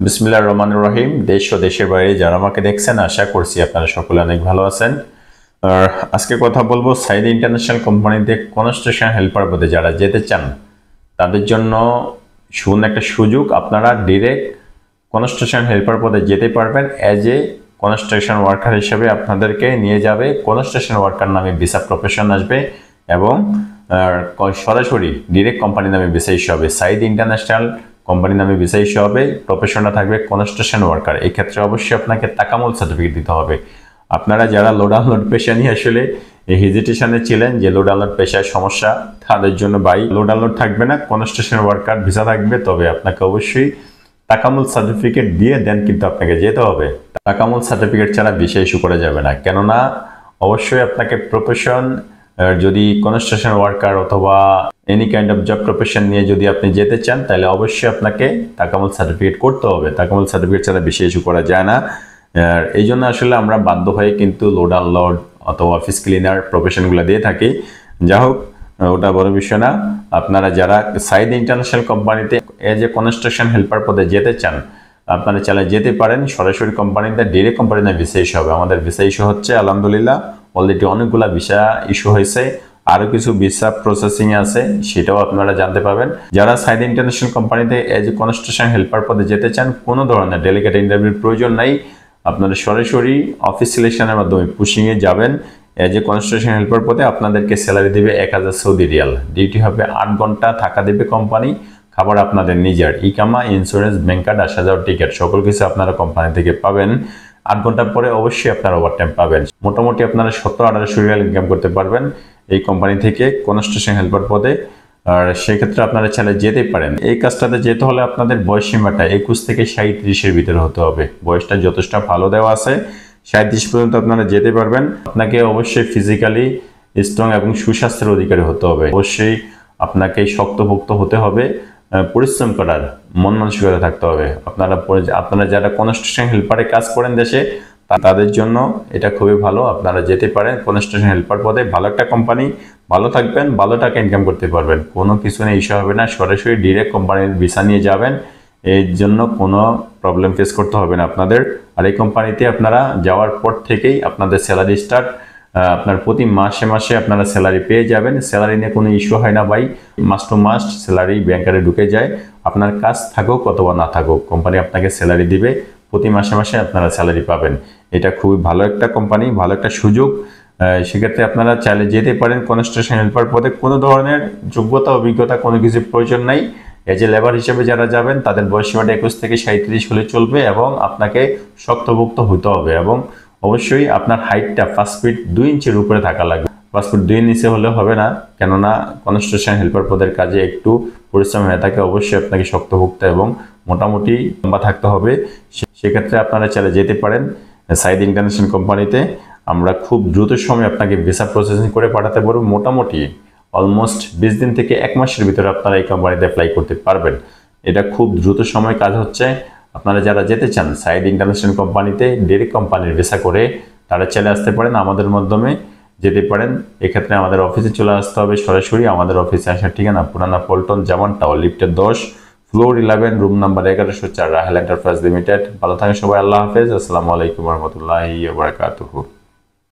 বিসমিল্লাহির রহমানির রহিম। দেশ ও দেশের বাইরে যারা আমাকে দেখছেন, আশা করছি আপনারা সকলে অনেক ভালো আছেন। আর আজকে কথা বলবো সাইদ ইন্টারন্যাশনাল কোম্পানিতে কনস্ট্রাকশন হেল্পার পদে যারা যেতে চান তাদের জন্য একটা সুযোগ। আপনারা ডিরেক্ট কনস্ট্রাকশন হেল্পার পদে যেতে পারবেন। অ্যাজ এ কনস্ট্রাকশন ওয়ার্কার হিসেবে আপনাদেরকে নিয়ে যাবে, কনস্ট্রাকশন ওয়ার্কার নামে ভিসা প্রফেশন আসবে এবং সরাসরি ডিরেক্ট কোম্পানি নামে ভিসা ইস্যু হবে। সাইদ ইন্টারন্যাশনাল কোম্পানি নামে ভিসা ইস্যু হবে, প্রফেশনটা থাকবে কনস্ট্রাকশন ওয়ার্কার। এই ক্ষেত্রে অবশ্যই আপনাকে তাকামুল সার্টিফিকেট দিতে হবে। আপনারা যারা লোড আনলোড পেশা নিয়ে আসলে হেজিটেশনে ছিলেন যে লোড আনলোড পেশায় সমস্যা, তাদের জন্য লোড আনলোড থাকবে না, কনস্ট্রাকশন ওয়ার্কার ভিসা থাকবে। তবে আপনাকে অবশ্যই তাকামুল সার্টিফিকেট দিয়ে দেন কিন্তু আপনাকে যেতে হবে। তাকামুল সার্টিফিকেট ছাড়া ভিসা ইস্যু করা যাবে না, কেননা অবশ্যই আপনাকে প্রফেশন, যদি কনস্ট্রাকশন ওয়ার্কার অথবা any kind of job profession নিয়ে যদি আপনি যেতে চান, তাহলে অবশ্যই আপনাকে তাকামুল সার্টিফিকেট করতে হবে। তাকামুল সার্টিফিকেট ছাড়া ভিসা ইস্যু করা যায় না। এই জন্য আসলে আমরা বাধ্য হয়ে কিন্তু লোড আনলোড অথবা অফিস ক্লিনার প্রফেশনগুলো দিয়ে থাকি। যা হোক, ওটা বড় বিষয় না। আপনারা যারা সাইদ ইন্টারন্যাশনাল কোম্পানিতে এজ এ কনস্ট্রাকশন হেল্পার পদে যেতে চান, আপনারা চাইলে যেতে পারেন। সরাসরি কোম্পানিতে ডিরেক্ট কোম্পানিতে ভিসা ইস্যু হবে। আমাদের ভিসা ইস্যু হচ্ছে আলহামদুলিল্লাহ, অলরেডি অনেকগুলা ভিসা ইস্যু হয়েছে, আরও কিছু ভিসা প্রসেসিং আছে, সেটাও আপনারা জানতে পাবেন। যারা সাইদ ইন্টারন্যাশনাল কোম্পানিতে এজ এ কনস্ট্রাকশন হেল্পার পদে যেতে চান, কোনো ধরনের ডেলিগেট ইন্টারভিউর প্রয়োজন নাই। আপনারা সরাসরি অফিস সিলেকশনের মাধ্যমে পুশিংয়ে যাবেন। এজ এ কনস্ট্রাকশন হেল্পার পদে আপনাদেরকে স্যালারি দেবে 1000 সৌদি রিয়াল। ডিউটি হবে 8 ঘন্টা, থাকা দেবে কোম্পানি, খাবার আপনাদের নিজের, ইকামা, ইন্স্যুরেন্স, ব্যাংক কার্ড, আসা যাওয়ার টিকিট সকল কিছু আপনারা কোম্পানি থেকে পাবেন। 8 ঘন্টা পরে অবশ্যই আপনারা ওভারটাইম পাবেন। মোটামুটি আপনারা 17-1800 রিয়াল ইনকাম করতে পারবেন এই কোম্পানি থেকে কনস্ট্রাকশন হেল্পার পদে। আর সেক্ষেত্রে আপনারা চাইলে যেতে পারেন। এই কাজটাতে যেতে হলে আপনাদের বয়স সীমাটা 21 থেকে 37-এর ভিতরে হতে হবে। বয়সটা যথেষ্ট ভালো দেওয়া আছে, 37 পর্যন্ত আপনারা যেতে পারবেন। আপনাকে অবশ্যই ফিজিক্যালি স্ট্রং এবং সুস্বাস্থ্যের অধিকারী হতে হবে। অবশ্যই আপনাকে শক্তপোক্ত হতে হবে, পরিশ্রম করার মন মানসিকতা থাকতে হবে। আপনারা যারা কনস্ট্রাকশন হেল্পারে কাজ করেন দেশে, তাদের জন্য এটা খুবই ভালো। আপনারা যেতে পারেন কনস্ট্রাকশন হেল্পার পদে। ভালো একটা কোম্পানি, ভালো থাকবেন, ভালো টাকা ইনকাম করতে পারবেন, কোনো কিছু নিয়ে ইস্যু হবে না। সরাসরি ডিরেক্ট কোম্পানির ভিসা নিয়ে যাবেন, এর জন্য কোনো প্রবলেম ফেস করতে হবে না আপনাদের। আর এই কোম্পানিতে আপনারা যাওয়ার পর থেকেই আপনাদের স্যালারি স্টার্ট। আপনার প্রতি মাসে মাসে আপনারা স্যালারি পেয়ে যাবেন। স্যালারি নিয়ে কোনো ইস্যু হয় না ভাই, মাস্ট টু মাস্ট স্যালারি ব্যাংকারে ঢুকে যায়। আপনার কাজ থাকুক অথবা না থাকুক, কোম্পানি আপনাকে স্যালারি দিবে, প্রতি মাসে মাসে আপনারা স্যালারি পাবেন। এটা খুবই ভালো একটা কোম্পানি, ভালো একটা সুযোগ। সেক্ষেত্রে আপনারা চাইলে যেতে পারেন কনস্ট্রাকশন হেল্পার পদে। কোনো ধরনের যোগ্যতা অভিজ্ঞতা কোনো কিছু প্রয়োজন নাই। এজ এ লেবার হিসেবে যারা যাবেন তাদের বয়স সীমাটা 21 থেকে 37 হলে চলবে এবং আপনাকে শক্তপোক্ত হতে হবে। এবং অবশ্যই আপনার হাইটটা 5 ফিট 2 ইঞ্চির উপরে থাকা লাগবে। 5 ফিট 2 নিচে হলে হবে না, কেননা কনস্ট্রাকশন হেল্পার পদের কাজে একটু পরিশ্রম হয়ে থাকে। অবশ্যই আপনাকে শক্তপোক্ত এবং মোটামুটি লম্বা থাকতে হবে। সেক্ষেত্রে আপনারা চাইলে যেতে পারেন সাইদ ইন্টারন্যাশনাল কোম্পানিতে। আমরা খুব দ্রুত সময় আপনাকে ভিসা প্রসেসিং করে পাঠাতে পারবো। মোটামুটি অলমোস্ট 20 দিন থেকে 1 মাসের ভিতরে আপনারা এই কোম্পানিতে অ্যাপ্লাই করতে পারবেন। এটা খুব দ্রুত সময় কাজ হচ্ছে। আপনারা যারা যেতে চান সাইদ ইন্টারন্যাশনাল কোম্পানিতে ডিরেক্ট কোম্পানির ভিসা করে, তারা চলে আসতে পারেন, আমাদের মাধ্যমে যেতে পারেন। এক্ষেত্রে আমাদের অফিসে চলে আসতে হবে সরাসরি। আমাদের অফিসে আসার ঠিকানা পুরানা পল্টন জামান টাওয়ার, লিফটের 10, floor 11, room number 1104, Rahel enterprise limited. ভালো থাকেন সবাই, আল্লাহ হাফেজ, আসসালামু আলাইকুম রহমতুল্লাহি ওয়া বারাকাতুহু।